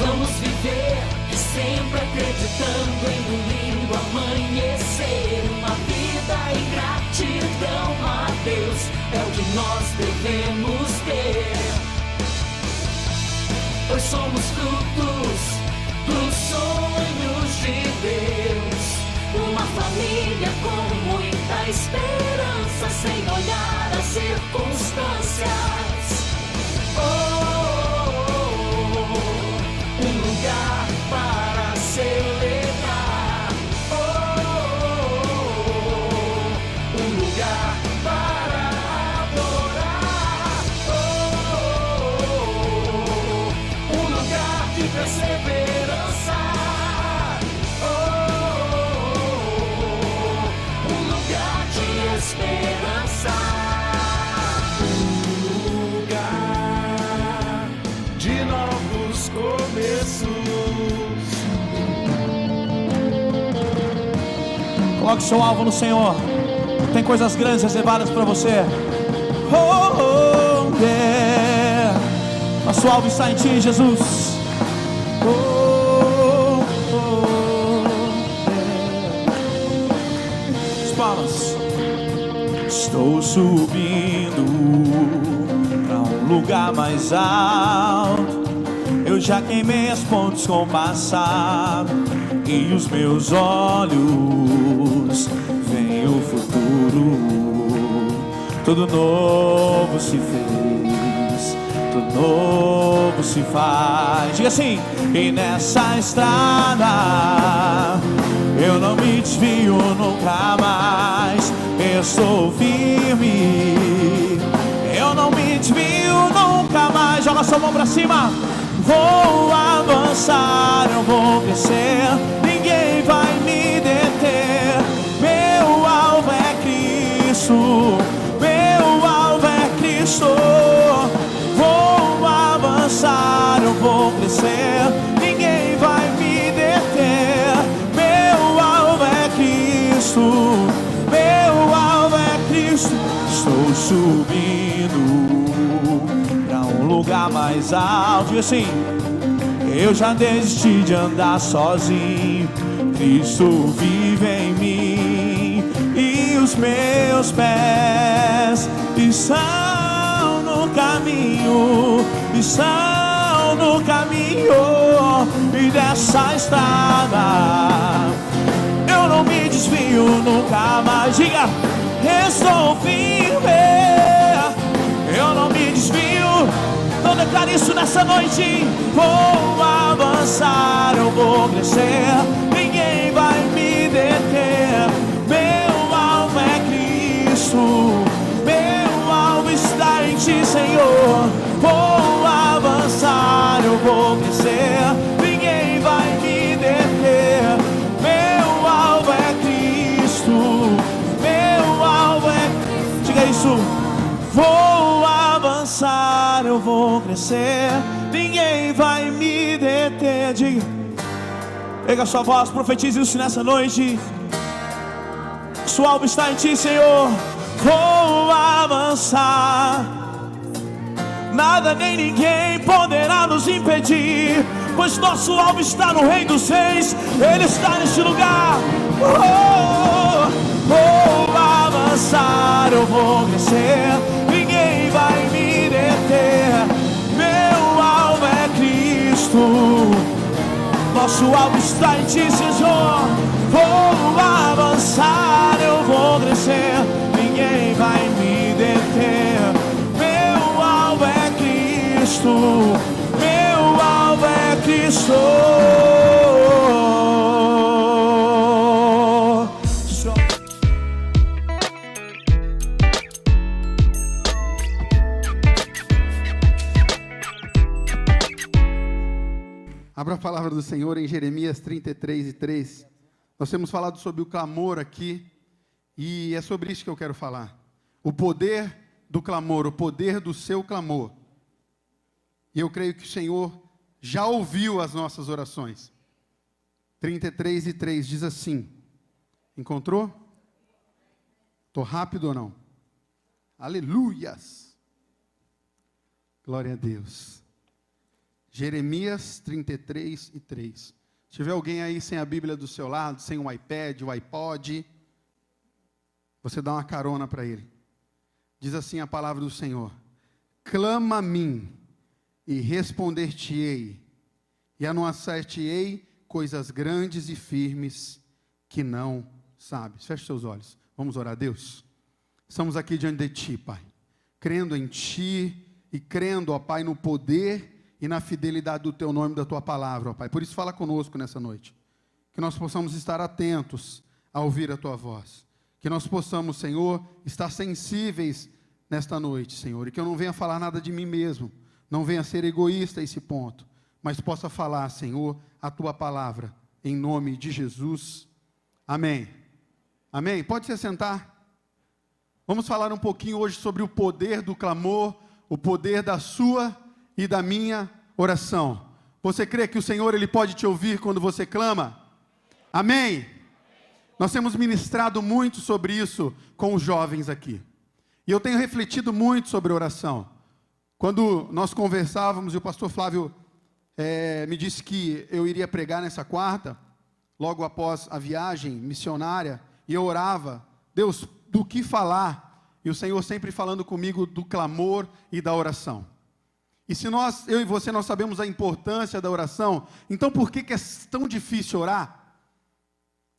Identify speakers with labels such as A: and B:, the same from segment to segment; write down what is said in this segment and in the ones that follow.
A: Vamos viver sempre acreditando em um lindo amanhecer. Uma vida em gratidão a Deus é o que nós devemos ter. Pois somos frutos dos sonhos de Deus. Uma família com muita esperança, sem olhar as circunstâncias. Um lugar para celebrar. Um lugar para adorar. Um lugar de perseverança. Um lugar de esperança. Um lugar de novos começos.
B: Coloque seu alvo no Senhor. Tem coisas grandes reservadas para você. Yeah. A sua alvo está em ti, Jesus. Yeah. As palmas. Estou subindo para um lugar mais alto. Eu já queimei as pontes com o passado, e os meus olhos veem o futuro. Tudo novo se fez, tudo novo se faz. Diga assim: e nessa estrada eu não me desvio nunca mais. Eu sou firme, eu não me desvio nunca mais. Joga sua mão pra cima. Vou avançar, eu vou crescer, ninguém vai me deter. Meu alvo é Cristo, meu alvo é Cristo. Vou avançar, eu vou crescer, ninguém vai me deter. Meu alvo é Cristo, meu alvo é Cristo. Estou subindo pra um lugar mais alto. E assim, eu já desisti de andar sozinho. Cristo vive em mim, e os meus pés estão no caminho, estão no caminho. E dessa estrada eu não me desvio nunca mais. Diga: estou firme, eu não me desvio. Então declare isso nessa noite. Vou avançar, eu vou crescer, ninguém vai me deter. Meu alvo é Cristo, meu alvo está em ti, Senhor. Vou avançar, eu vou crescer, ninguém vai me deter. Meu alvo é Cristo, meu alvo é... Diga isso. Vou avançar, eu vou crescer, ninguém vai me deter. Diga, pega a sua voz, profetize isso nessa noite. Sua alma está em ti, Senhor. Vou avançar, nada nem ninguém poderá nos impedir, pois nosso alvo está no Rei dos Reis. Ele está neste lugar. Vou avançar, eu vou crescer, ninguém vai me deter. Meu alvo é Cristo, nosso alvo está em ti, Senhor. Vou avançar, eu vou crescer, ninguém vai me deter. Meu alvo é Cristo, meu alvo é Cristo.
C: Abra a palavra do Senhor em Jeremias 33:3. Nós temos falado sobre o clamor aqui, e é sobre isso que eu quero falar. O poder do clamor, o poder do seu clamor. E eu creio que o Senhor já ouviu as nossas orações. 33:3 diz assim. Encontrou? Estou rápido ou não? Aleluias! Glória a Deus. Jeremias 33:3. Se tiver alguém aí sem a Bíblia do seu lado, sem um iPad, um iPod, você dá uma carona para ele. Diz assim a palavra do Senhor: clama a mim, e responder-te-ei, e anunciar-te-ei coisas grandes e firmes que não sabes. Feche seus olhos, vamos orar a Deus. Estamos aqui diante de Ti, Pai, crendo em Ti e crendo, ó Pai, no poder e na fidelidade do Teu nome e da Tua palavra, ó Pai. Por isso fala conosco nessa noite, que nós possamos estar atentos a ouvir a Tua voz, que nós possamos, Senhor, estar sensíveis nesta noite, Senhor, e que eu não venha falar nada de mim mesmo, não venha ser egoísta a esse ponto, mas possa falar, Senhor, a Tua palavra, em nome de Jesus. Amém. Amém. Pode se sentar. Vamos falar um pouquinho hoje sobre o poder do clamor, o poder da sua e da minha oração. Você crê que o Senhor, Ele pode te ouvir quando você clama? Amém? Nós temos ministrado muito sobre isso com os jovens aqui. E eu tenho refletido muito sobre oração. Quando nós conversávamos, e o pastor Flávio me disse que eu iria pregar nessa quarta, logo após a viagem missionária, e eu orava, Deus, do que falar? E o Senhor sempre falando comigo do clamor e da oração. E se eu e você, nós sabemos a importância da oração, então por que é tão difícil orar?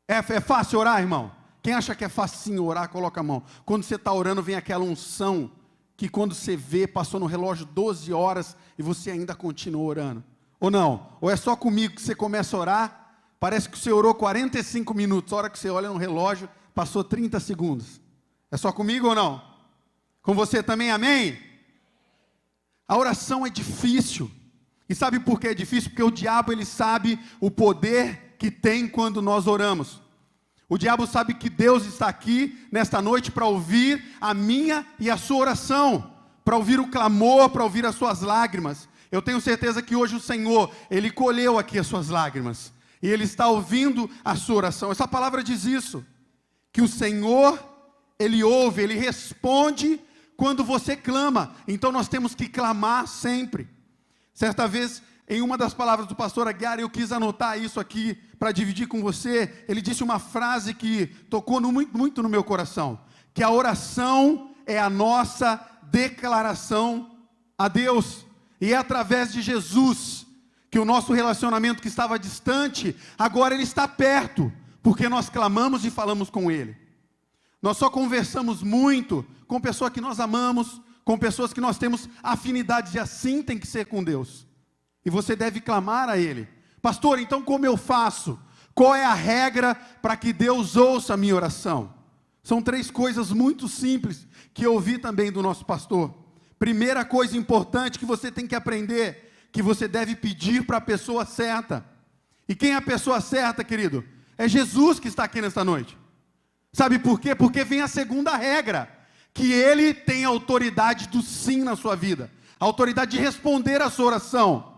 C: É fácil orar, irmão? Quem acha que é facinho orar, coloca a mão. Quando você está orando, vem aquela unção, que quando você vê, passou no relógio 12 horas, e você ainda continua orando. Ou não? Ou é só comigo que você começa a orar, parece que você orou 45 minutos, a hora que você olha no relógio, passou 30 segundos. É só comigo ou não? Com você também, amém? A oração é difícil. E sabe por que é difícil? Porque o diabo, ele sabe o poder que tem quando nós oramos. O diabo sabe que Deus está aqui nesta noite para ouvir a minha e a sua oração, para ouvir o clamor, para ouvir as suas lágrimas. Eu tenho certeza que hoje o Senhor, Ele colheu aqui as suas lágrimas, e Ele está ouvindo a sua oração. Essa palavra diz isso, que o Senhor, Ele ouve, Ele responde quando você clama. Então nós temos que clamar sempre. Certa vez, em uma das palavras do pastor Aguiar, eu quis anotar isso aqui para dividir com você. Ele disse uma frase que tocou muito no meu coração, que a oração é a nossa declaração a Deus, e é através de Jesus que o nosso relacionamento que estava distante, agora ele está perto, porque nós clamamos e falamos com Ele. Nós só conversamos muito com pessoas que nós amamos, com pessoas que nós temos afinidades, e assim tem que ser com Deus. E você deve clamar a Ele. Pastor, então como eu faço? Qual é a regra para que Deus ouça a minha oração? São 3 coisas muito simples que eu ouvi também do nosso pastor. Primeira coisa importante que você tem que aprender, que você deve pedir para a pessoa certa. E quem é a pessoa certa, querido? É Jesus que está aqui nesta noite. Sabe por quê? Porque vem a segunda regra, que Ele tem a autoridade do sim na sua vida, a autoridade de responder a sua oração.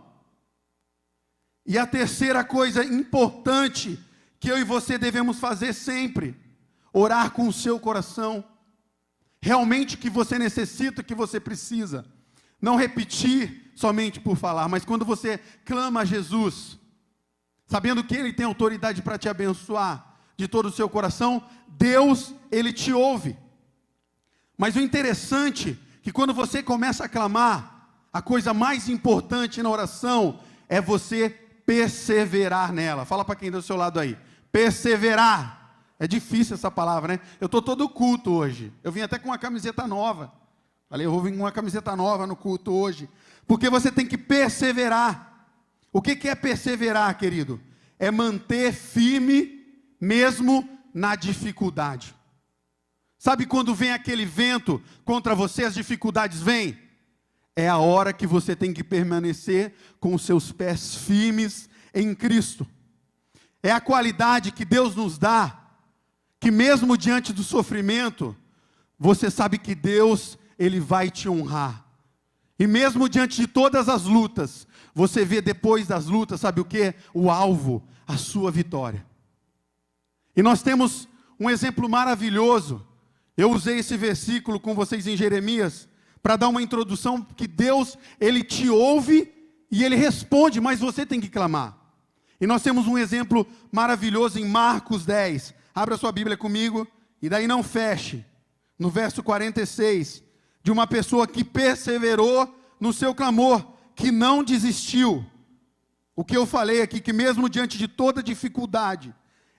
C: E a terceira coisa importante que eu e você devemos fazer sempre, orar com o seu coração, realmente o que você necessita, o que você precisa, não repetir somente por falar, mas quando você clama a Jesus, sabendo que Ele tem autoridade para te abençoar de todo o seu coração, Deus, Ele te ouve. Mas o interessante é que quando você começa a clamar, a coisa mais importante na oração é você perseverar nela. Fala para quem está do seu lado aí, perseverar. É difícil essa palavra, né? Eu estou todo culto hoje, eu vim até com uma camiseta nova. Falei, eu vou vir com uma camiseta nova no culto hoje, porque você tem que perseverar. O que é perseverar, querido? É manter firme, mesmo na dificuldade. Sabe quando vem aquele vento contra você, as dificuldades vêm? É a hora que você tem que permanecer com os seus pés firmes em Cristo. É a qualidade que Deus nos dá, que mesmo diante do sofrimento, você sabe que Deus, Ele vai te honrar. E mesmo diante de todas as lutas, você vê depois das lutas, sabe o que? O alvo, a sua vitória. E nós temos um exemplo maravilhoso. Eu usei esse versículo com vocês em Jeremias, para dar uma introdução, que Deus, Ele te ouve E ele responde, mas você tem que clamar. E nós temos um exemplo maravilhoso em Marcos 10. Abra sua Bíblia comigo, e daí não feche. No verso 46, de uma pessoa que perseverou no seu clamor, que não desistiu. O que eu falei aqui, que mesmo diante de toda dificuldade,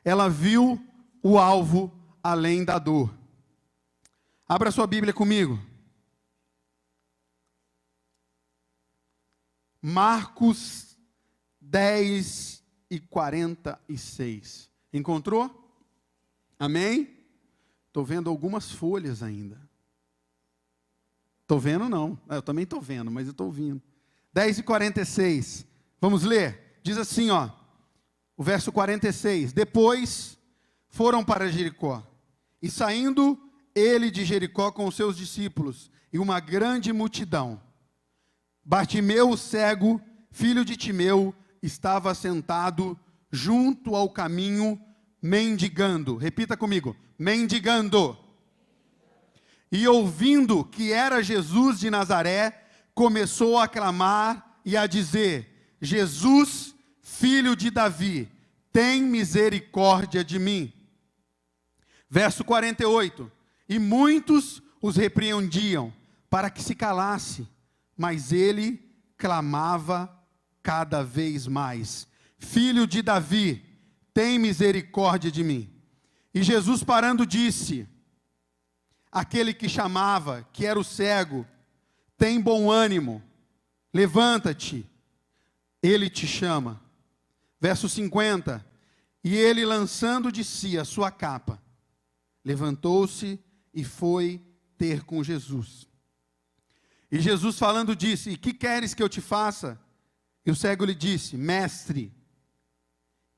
C: ela viu o alvo além da dor. Abra sua Bíblia comigo. Marcos 10 e 46. Encontrou? Amém? Estou vendo algumas folhas ainda. Estou vendo não. Eu também estou vendo, mas eu estou ouvindo. 10 e 46. Vamos ler? Diz assim, ó. O verso 46. Depois foram para Jericó. E saindo ele de Jericó com os seus discípulos e uma grande multidão. Bartimeu, o cego, filho de Timeu, estava sentado junto ao caminho, mendigando. Repita comigo, mendigando. E ouvindo que era Jesus de Nazaré, começou a clamar e a dizer: Jesus, filho de Davi, tem misericórdia de mim. Verso 48. E muitos os repreendiam para que se calasse, mas ele clamava cada vez mais: Filho de Davi, tem misericórdia de mim. E Jesus parando disse: aquele que chamava, que era o cego, tem bom ânimo, levanta-te, ele te chama. Verso 50. E ele, lançando de si a sua capa, levantou-se e foi ter com Jesus. E Jesus falando disse: e que queres que eu te faça? E o cego lhe disse: mestre,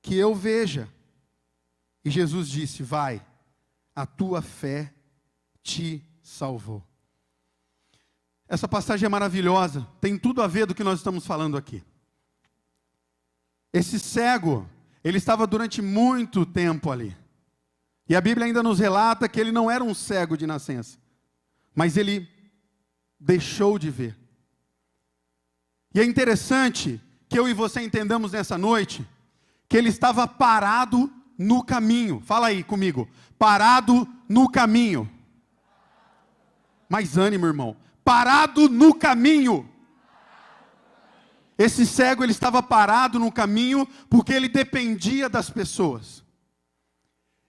C: que eu veja. E Jesus disse: vai, a tua fé te salvou. Essa passagem é maravilhosa, tem tudo a ver do que nós estamos falando aqui. Esse cego, ele estava durante muito tempo ali. E a Bíblia ainda nos relata que ele não era um cego de nascença, mas ele deixou de ver. E é interessante que eu e você entendamos nessa noite que ele estava parado no caminho. Fala aí comigo, parado no caminho. Mais ânimo, irmão. Parado no caminho. Esse cego, ele estava parado no caminho porque ele dependia das pessoas.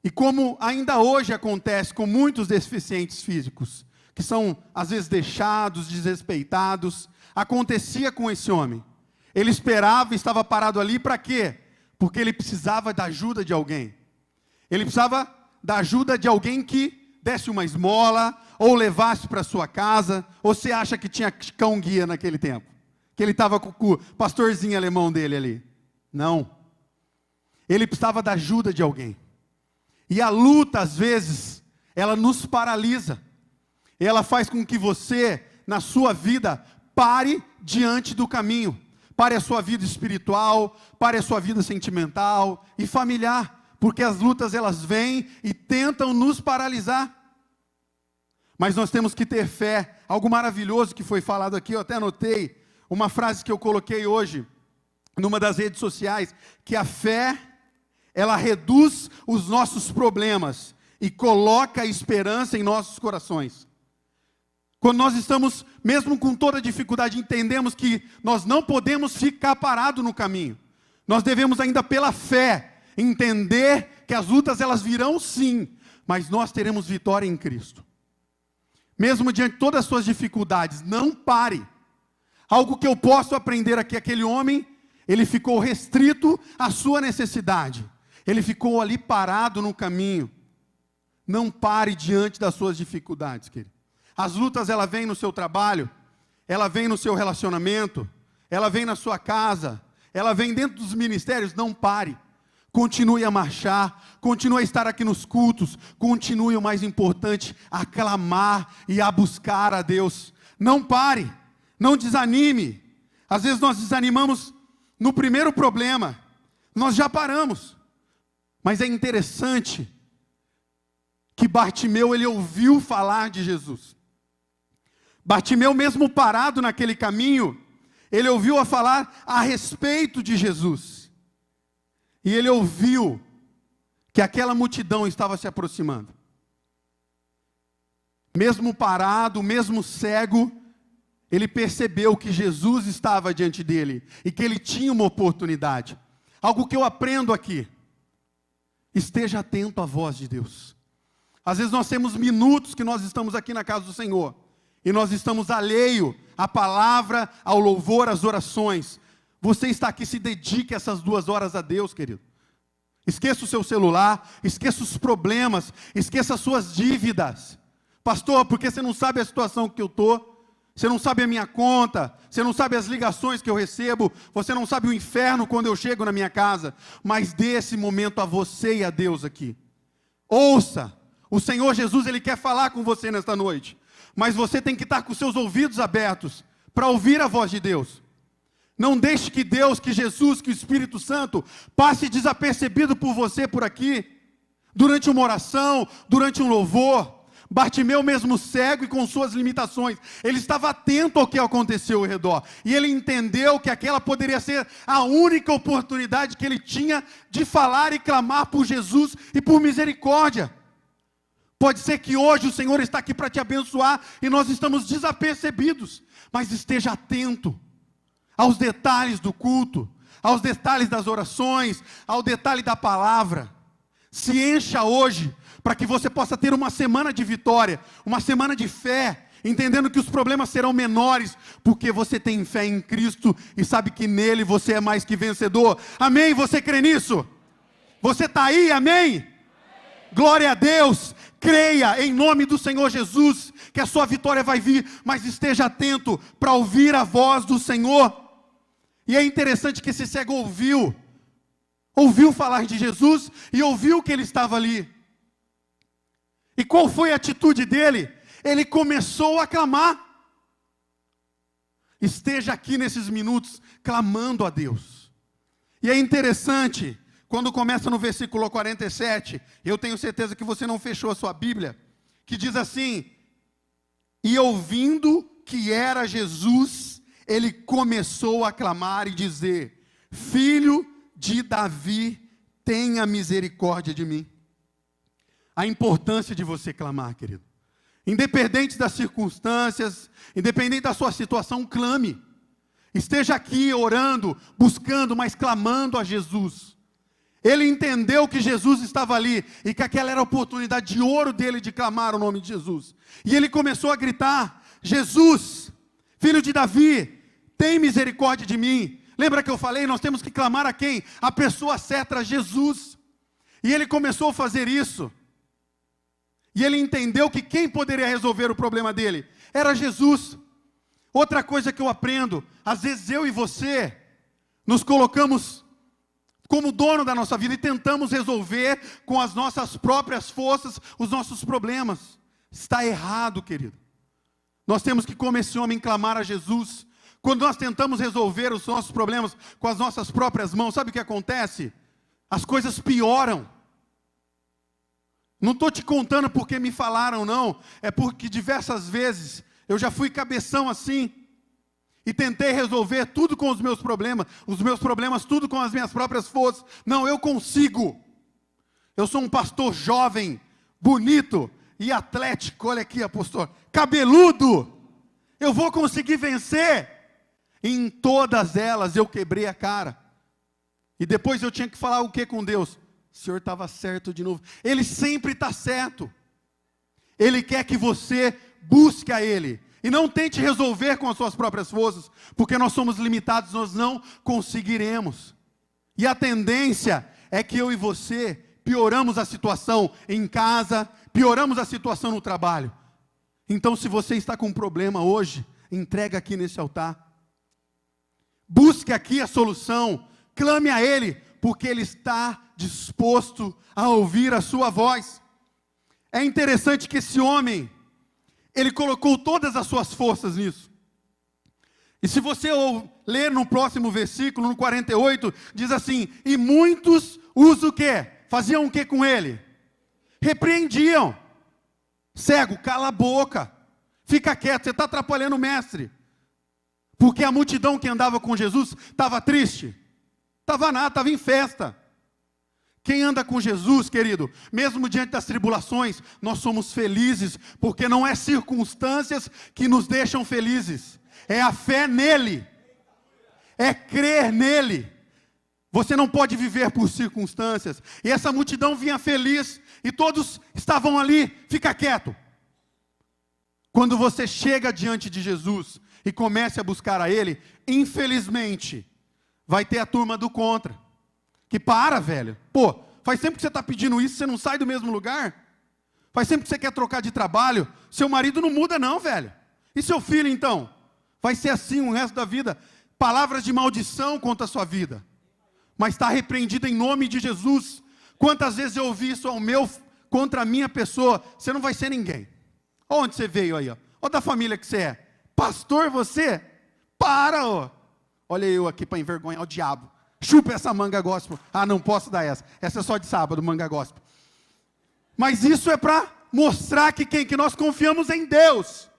C: E como ainda hoje acontece com muitos deficientes físicos, que são às vezes deixados, desrespeitados, acontecia com esse homem. Ele esperava e estava parado ali para quê? Porque ele precisava da ajuda de alguém. Ele precisava da ajuda de alguém que desse uma esmola, ou levasse para sua casa. Ou você acha que tinha cão guia naquele tempo? Que ele estava com o pastorzinho alemão dele ali? Não. Ele precisava da ajuda de alguém. E a luta, às vezes, ela nos paralisa. Ela faz com que você, na sua vida, pare diante do caminho. Pare a sua vida espiritual, pare a sua vida sentimental e familiar. Porque as lutas, elas vêm e tentam nos paralisar. Mas nós temos que ter fé. Algo maravilhoso que foi falado aqui, eu até anotei, uma frase que eu coloquei hoje, numa das redes sociais, que a fé, ela reduz os nossos problemas e coloca a esperança em nossos corações. Quando nós estamos, mesmo com toda dificuldade, entendemos que nós não podemos ficar parados no caminho. Nós devemos ainda pela fé entender que as lutas, elas virão sim, mas nós teremos vitória em Cristo. Mesmo diante de todas as suas dificuldades, não pare. Algo que eu posso aprender aqui, aquele homem, ele ficou restrito à sua necessidade. Ele ficou ali parado no caminho. Não pare diante das suas dificuldades, querido. As lutas, ela vem no seu trabalho, ela vem no seu relacionamento, ela vem na sua casa, ela vem dentro dos ministérios. Não pare. Continue a marchar, continue a estar aqui nos cultos, continue, o mais importante, a clamar e a buscar a Deus. Não pare, não desanime. Às vezes nós desanimamos no primeiro problema, nós já paramos. Mas é interessante que Bartimeu, ele ouviu falar de Jesus. Bartimeu, mesmo parado naquele caminho, Ele ouviu a falar a respeito de Jesus. E ele ouviu que aquela multidão estava se aproximando. Mesmo parado, mesmo cego, ele percebeu que Jesus estava diante dele e que ele tinha uma oportunidade. Algo que eu aprendo aqui: esteja atento à voz de Deus. Às vezes nós temos minutos que nós estamos aqui na casa do Senhor e nós estamos alheio à palavra, ao louvor, às orações. Você está aqui, se dedique essas 2 horas a Deus, querido. Esqueça o seu celular, esqueça os problemas, esqueça as suas dívidas. Pastor, porque você não sabe a situação que eu estou, você não sabe a minha conta, você não sabe as ligações que eu recebo, você não sabe o inferno quando eu chego na minha casa, mas dê esse momento a você e a Deus aqui. Ouça, o Senhor Jesus, Ele quer falar com você nesta noite, mas você tem que estar com seus ouvidos abertos para ouvir a voz de Deus. Não deixe que Deus, que Jesus, que o Espírito Santo passe desapercebido por você por aqui, durante uma oração, durante um louvor. Bartimeu, mesmo cego e com suas limitações, ele estava atento ao que aconteceu ao redor, e ele entendeu que aquela poderia ser a única oportunidade que ele tinha de falar e clamar por Jesus e por misericórdia. Pode ser que hoje o Senhor está aqui para te abençoar e nós estamos desapercebidos, mas esteja atento aos detalhes do culto, aos detalhes das orações, ao detalhe da palavra. Se encha hoje, para que você possa ter uma semana de vitória, uma semana de fé, entendendo que os problemas serão menores, porque você tem fé em Cristo e sabe que nele você é mais que vencedor. Amém? Você crê nisso? Você está aí? Amém? Glória a Deus. Creia em nome do Senhor Jesus, que a sua vitória vai vir, mas esteja atento para ouvir a voz do Senhor. E é interessante que esse cego ouviu falar de Jesus e ouviu que ele estava ali. E qual foi a atitude dele? Ele começou a clamar. Esteja aqui nesses minutos clamando a Deus. E é interessante, quando começa no versículo 47, eu tenho certeza que você não fechou a sua Bíblia, que diz assim: e ouvindo que era Jesus, ele começou a clamar e dizer: Filho de Davi, tenha misericórdia de mim. A importância de você clamar, querido. Independente das circunstâncias, independente da sua situação, clame. Esteja aqui orando, buscando, mas clamando a Jesus. Ele entendeu que Jesus estava ali e que aquela era a oportunidade de ouro dele de clamar o nome de Jesus. E ele começou a gritar: Jesus, filho de Davi, tem misericórdia de mim. Lembra que eu falei, nós temos que clamar a quem? A pessoa certa, a Jesus. E ele começou a fazer isso. E ele entendeu que quem poderia resolver o problema dele era Jesus. Outra coisa que eu aprendo, às vezes eu e você nos colocamos como dono da nossa vida e tentamos resolver com as nossas próprias forças os nossos problemas. Está errado, querido. Nós temos que, como esse homem, clamar a Jesus. Quando nós tentamos resolver os nossos problemas com as nossas próprias mãos, sabe o que acontece? As coisas pioram. Não estou te contando porque me falaram, não. É porque diversas vezes eu já fui cabeção assim. E tentei resolver tudo com os meus problemas tudo com as minhas próprias forças. Não, eu consigo. Eu sou um pastor jovem, bonito e atlético. Olha aqui, pastor, cabeludo. Eu vou conseguir vencer. Em todas elas eu quebrei a cara. E depois eu tinha que falar o que com Deus? O Senhor estava certo de novo. Ele sempre está certo. Ele quer que você busque a Ele. E não tente resolver com as suas próprias forças, porque nós somos limitados, nós não conseguiremos. E a tendência é que eu e você pioramos a situação em casa, pioramos a situação no trabalho. Então, se você está com um problema hoje, entrega aqui nesse altar. Busque aqui a solução, clame a Ele, porque Ele está disposto a ouvir a sua voz. É interessante que esse homem, ele colocou todas as suas forças nisso. E se você ler no próximo versículo, no 48, diz assim: e muitos o quê? Faziam o quê com ele? Repreendiam. Cego, cala a boca. Fica quieto, você está atrapalhando o mestre. Porque a multidão que andava com Jesus estava triste. Estava nada, estava em festa. Quem anda com Jesus, querido, mesmo diante das tribulações, nós somos felizes, porque não é circunstâncias que nos deixam felizes, é a fé nele, é crer nele. Você não pode viver por circunstâncias. E essa multidão vinha feliz, e todos estavam ali. Fica quieto. Quando você chega diante de Jesus e comece a buscar a Ele, infelizmente, vai ter a turma do contra. Que para, velho. Pô, faz tempo que você está pedindo isso, você não sai do mesmo lugar? Faz tempo que você quer trocar de trabalho, seu marido não muda não, velho. E seu filho, então? Vai ser assim o resto da vida. Palavras de maldição contra a sua vida. Mas está repreendido em nome de Jesus. Quantas vezes eu ouvi isso contra a minha pessoa? Você não vai ser ninguém. Onde você veio aí, ó? Olha da família que você é. Pastor você? Para, ó. Olha eu aqui para envergonhar o diabo. Chupa essa manga gospel. Ah, não posso dar essa. Essa é só de sábado, manga gospel. Mas isso é para mostrar que quem? Que nós confiamos em Deus.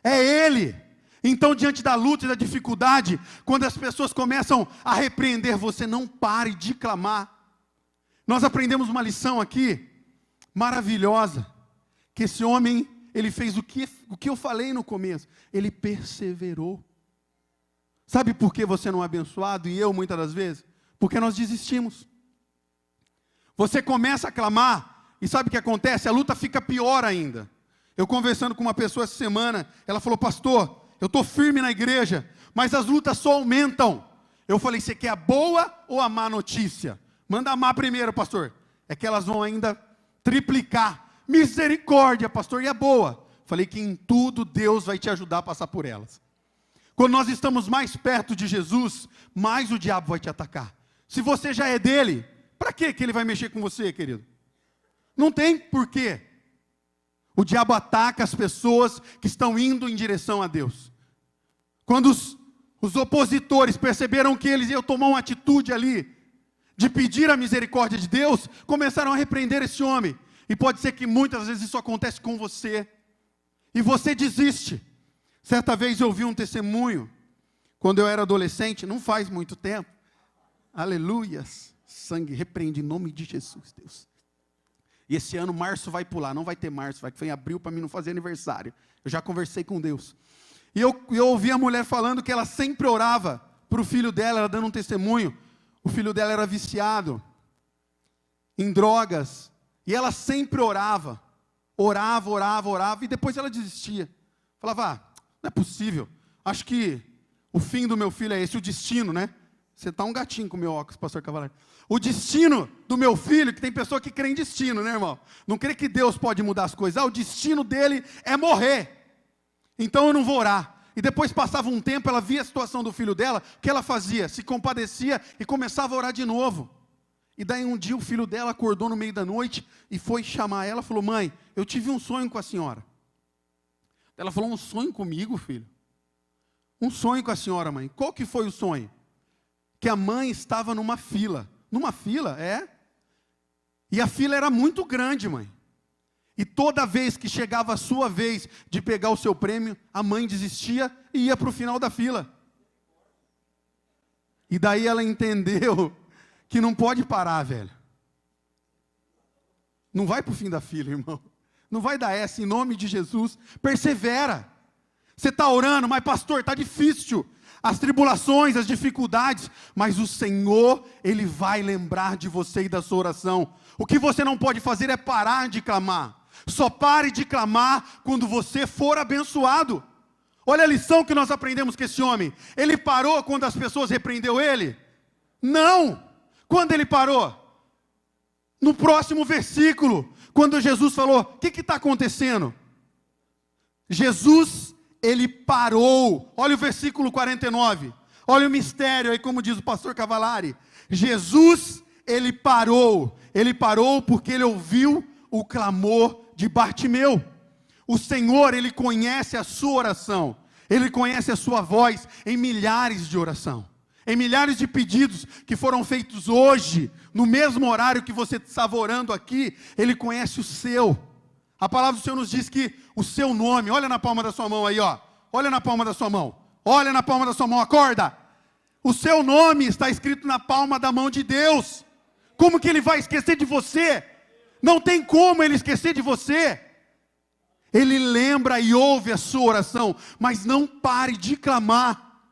C: É Ele. Então, diante da luta e da dificuldade, quando as pessoas começam a repreender você, não pare de clamar. Nós aprendemos uma lição aqui, maravilhosa, que esse homem, ele fez o que eu falei no começo. Ele perseverou. Sabe por que você não é abençoado, e eu muitas das vezes? Porque nós desistimos. Você começa a clamar, e sabe o que acontece? A luta fica pior ainda. Eu conversando com uma pessoa essa semana, ela falou, pastor, eu estou firme na igreja, mas as lutas só aumentam. Eu falei, você quer a boa ou a má notícia? Manda a má primeiro, pastor. É que elas vão ainda triplicar. Misericórdia, pastor, e a boa? Falei que em tudo Deus vai te ajudar a passar por elas. Quando nós estamos mais perto de Jesus, mais o diabo vai te atacar. Se você já é dele, para que ele vai mexer com você, querido? Não tem porquê. O diabo ataca as pessoas que estão indo em direção a Deus. Quando os opositores perceberam que eles iam tomar uma atitude ali, de pedir a misericórdia de Deus, começaram a repreender esse homem. E pode ser que muitas vezes isso acontece com você. E você desiste. Certa vez eu ouvi um testemunho, quando eu era adolescente, não faz muito tempo. Aleluias, sangue, repreende em nome de Jesus, Deus. E esse ano março vai pular, não vai ter março, vai em abril para mim não fazer aniversário. Eu já conversei com Deus. E eu ouvi a mulher falando que ela sempre orava para o filho dela, ela dando um testemunho. O filho dela era viciado em drogas. E ela sempre orava, e depois ela desistia. Falava, não é possível, acho que o fim do meu filho é esse, o destino, né? Você está um gatinho com o meu óculos, pastor Cavaleiro. O destino do meu filho, que tem pessoa que crê em destino, né, irmão? Não crê que Deus pode mudar as coisas. O destino dele é morrer. Então eu não vou orar. E depois passava um tempo, ela via a situação do filho dela, o que ela fazia? Se compadecia e começava a orar de novo. E daí um dia o filho dela acordou no meio da noite e foi chamar ela, falou, mãe, eu tive um sonho com a senhora. Ela falou, um sonho comigo, filho? Um sonho com a senhora, mãe. Qual que foi o sonho? Que a mãe estava numa fila. Numa fila, é? E a fila era muito grande, mãe. E toda vez que chegava a sua vez de pegar o seu prêmio, a mãe desistia e ia para o final da fila. E daí ela entendeu que não pode parar, velho. Não vai para o fim da fila, irmão. Não vai dar essa, em nome de Jesus. Persevera. Você está orando, mas pastor, está difícil. As tribulações, as dificuldades. Mas o Senhor, Ele vai lembrar de você e da sua oração. O que você não pode fazer é parar de clamar. Só pare de clamar quando você for abençoado. Olha a lição que nós aprendemos com esse homem. Ele parou quando as pessoas repreendeu ele? Não. Quando ele parou? No próximo versículo, quando Jesus falou, o que está acontecendo? Jesus, ele parou. Olha o versículo 49. Olha o mistério aí, como diz o pastor Cavalari. Jesus, ele parou. Ele parou porque ele ouviu o clamor de Bartimeu. O Senhor, Ele conhece a sua oração. Ele conhece a sua voz em milhares de oração. Em milhares de pedidos que foram feitos hoje, no mesmo horário que você estava orando aqui, Ele conhece o seu. A palavra do Senhor nos diz que o seu nome, olha na palma da sua mão aí, ó. Olha na palma da sua mão. Olha na palma da sua mão, acorda. O seu nome está escrito na palma da mão de Deus. Como que Ele vai esquecer de você? Não tem como Ele esquecer de você. Ele lembra e ouve a sua oração, mas não pare de clamar.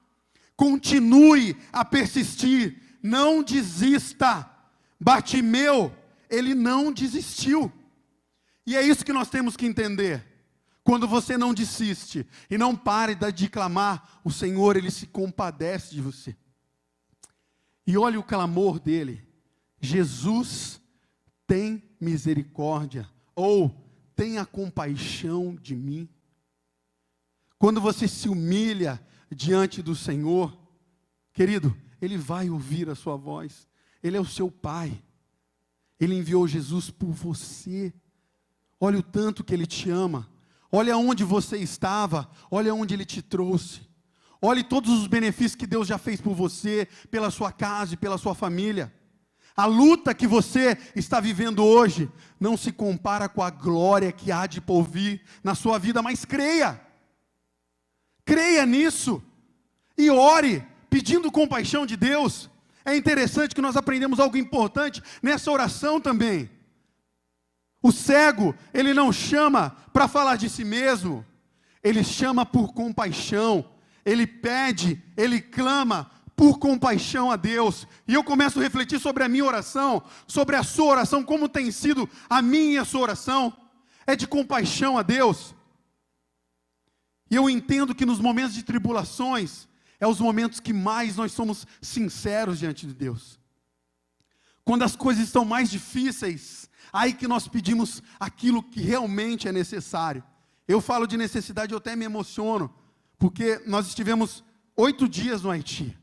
C: Continue a persistir, não desista. Bartimeu, ele não desistiu. E é isso que nós temos que entender. Quando você não desiste e não pare de clamar, o Senhor, Ele se compadece de você. E olha o clamor dele: Jesus, tem misericórdia, ou tenha compaixão de mim. Quando você se humilha diante do Senhor, querido, Ele vai ouvir a sua voz. Ele é o seu Pai. Ele enviou Jesus por você. Olha o tanto que Ele te ama. Olha onde você estava. Olha onde Ele te trouxe. Olhe todos os benefícios que Deus já fez por você, pela sua casa e pela sua família. A luta que você está vivendo hoje não se compara com a glória que há de por vir na sua vida, mas creia. Creia nisso. E ore, pedindo compaixão de Deus. É interessante que nós aprendemos algo importante nessa oração também. O cego, ele não chama para falar de si mesmo. Ele chama por compaixão. Ele pede, ele clama por compaixão a Deus. E eu começo a refletir sobre a minha oração, sobre a sua oração, como tem sido a minha e a sua oração. É de compaixão a Deus. E eu entendo que nos momentos de tribulações, é os momentos que mais nós somos sinceros diante de Deus. Quando as coisas estão mais difíceis, aí que nós pedimos aquilo que realmente é necessário. Eu falo de necessidade, eu até me emociono, porque nós estivemos 8 dias no Haiti.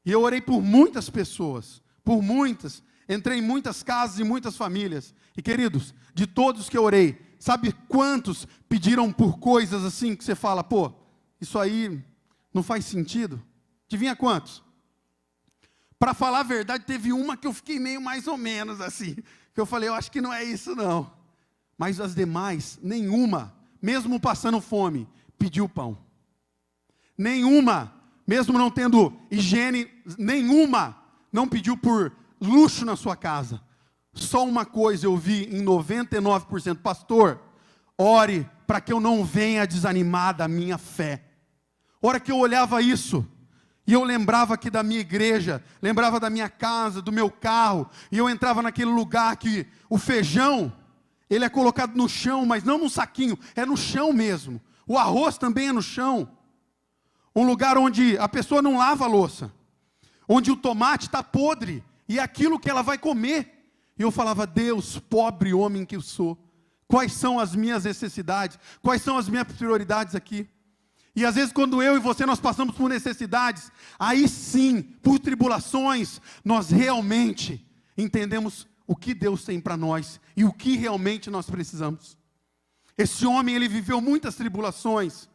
C: E eu orei por muitas pessoas, por muitas, entrei em muitas casas e muitas famílias. E queridos, de todos que eu orei, sabe quantos pediram por coisas assim que você fala, pô, isso aí não faz sentido? Adivinha quantos? Para falar a verdade, teve uma que eu fiquei meio mais ou menos assim, que eu falei, eu acho que não é isso não. Mas as demais, nenhuma, mesmo passando fome, pediu pão. Nenhuma, mesmo não tendo higiene, nenhuma não pediu por luxo na sua casa. Só uma coisa eu vi em 99%, pastor, ore para que eu não venha desanimar da minha fé. Hora que eu olhava isso, e eu lembrava aqui da minha igreja, lembrava da minha casa, do meu carro, e eu entrava naquele lugar que o feijão, ele é colocado no chão, mas não num saquinho, é no chão mesmo. O arroz também é no chão. Um lugar onde a pessoa não lava a louça, onde o tomate está podre, e é aquilo que ela vai comer. E eu falava, Deus, pobre homem que eu sou, quais são as minhas necessidades, quais são as minhas prioridades aqui? E às vezes quando eu e você nós passamos por necessidades, aí sim, por tribulações, nós realmente entendemos o que Deus tem para nós e o que realmente nós precisamos. Esse homem, ele viveu muitas tribulações,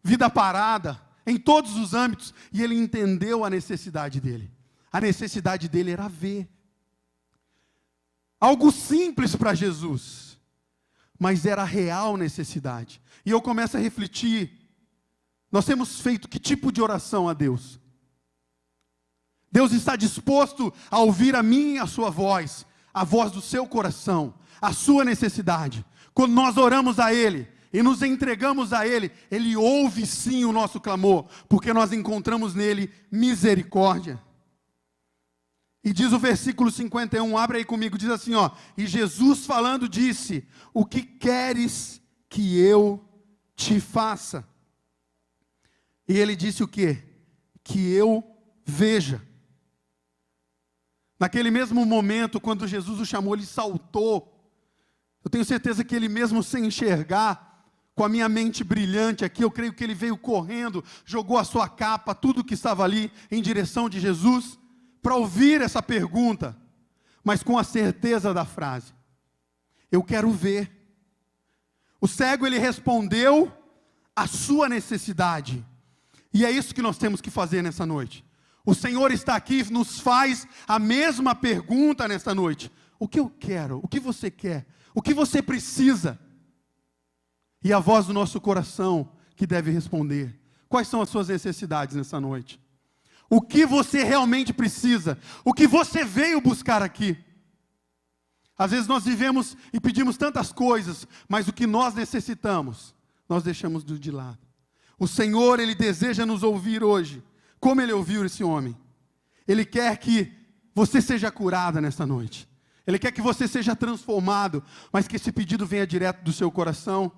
C: vida parada, em todos os âmbitos, e ele entendeu a necessidade dele. A necessidade dele era ver. Algo simples para Jesus, mas era a real necessidade. E eu começo a refletir, nós temos feito que tipo de oração a Deus? Deus está disposto a ouvir a minha e a sua voz, a voz do seu coração, a sua necessidade. Quando nós oramos a Ele e nos entregamos a Ele, Ele ouve sim o nosso clamor, porque nós encontramos nele misericórdia. E diz o versículo 51, abre aí comigo, diz assim, ó, e Jesus falando disse, o que queres que eu te faça? E ele disse o quê? Que eu veja. Naquele mesmo momento, quando Jesus o chamou, ele saltou. Eu tenho certeza que ele mesmo sem enxergar, com a minha mente brilhante aqui, eu creio que ele veio correndo, jogou a sua capa, tudo que estava ali, em direção de Jesus, para ouvir essa pergunta, mas com a certeza da frase, eu quero ver. O cego, ele respondeu a sua necessidade, e é isso que nós temos que fazer nessa noite. O Senhor está aqui, nos faz a mesma pergunta nessa noite. O que eu quero? O que você quer? O que você precisa? E a voz do nosso coração que deve responder. Quais são as suas necessidades nessa noite? O que você realmente precisa? O que você veio buscar aqui? Às vezes nós vivemos e pedimos tantas coisas, mas o que nós necessitamos, nós deixamos de lado. O Senhor, Ele deseja nos ouvir hoje, como Ele ouviu esse homem. Ele quer que você seja curada nessa noite. Ele quer que você seja transformado, mas que esse pedido venha direto do seu coração.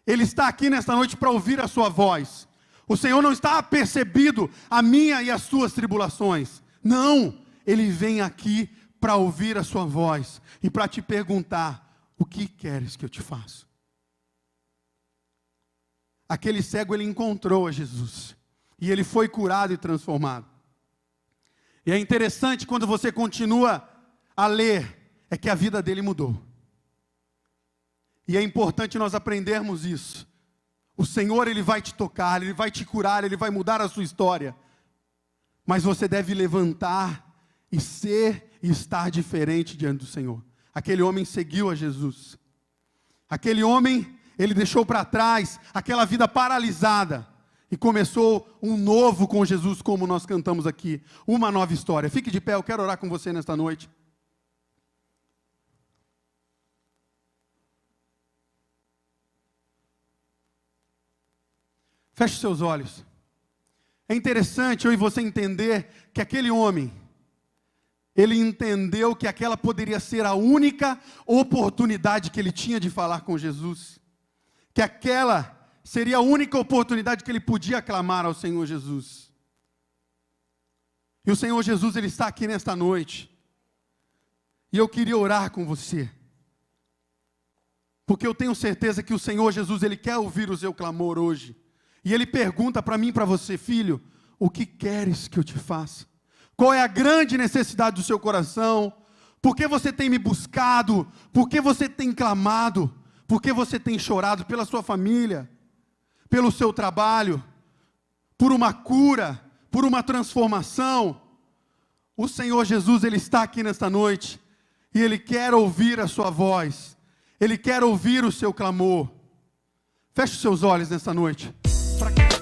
C: Ele está aqui nesta noite para ouvir a sua voz. O Senhor não está apercebido a minha e as suas tribulações. Não, Ele vem aqui para ouvir a sua voz e para te perguntar: o que queres que eu te faça? Aquele cego, ele encontrou a Jesus e ele foi curado e transformado. E é interessante quando você continua a ler, é que a vida dele mudou. E é importante nós aprendermos isso. O Senhor, Ele vai te tocar, Ele vai te curar, Ele vai mudar a sua história. Mas você deve levantar e ser e estar diferente diante do Senhor. Aquele homem seguiu a Jesus. Aquele homem, ele deixou para trás aquela vida paralisada e começou um novo com Jesus, como nós cantamos aqui. Uma nova história. Fique de pé, eu quero orar com você nesta noite. Feche seus olhos. É interessante eu e você entender que aquele homem, ele entendeu que aquela poderia ser a única oportunidade que ele tinha de falar com Jesus. Que aquela seria a única oportunidade que ele podia clamar ao Senhor Jesus. E o Senhor Jesus, Ele está aqui nesta noite. E eu queria orar com você. Porque eu tenho certeza que o Senhor Jesus, Ele quer ouvir o seu clamor hoje. E Ele pergunta para mim e para você: filho, o que queres que eu te faça? Qual é a grande necessidade do seu coração? Por que você tem me buscado? Por que você tem clamado? Por que você tem chorado pela sua família? Pelo seu trabalho? Por uma cura? Por uma transformação? O Senhor Jesus, Ele está aqui nesta noite. E Ele quer ouvir a sua voz. Ele quer ouvir o seu clamor. Feche os seus olhos nesta noite. Para que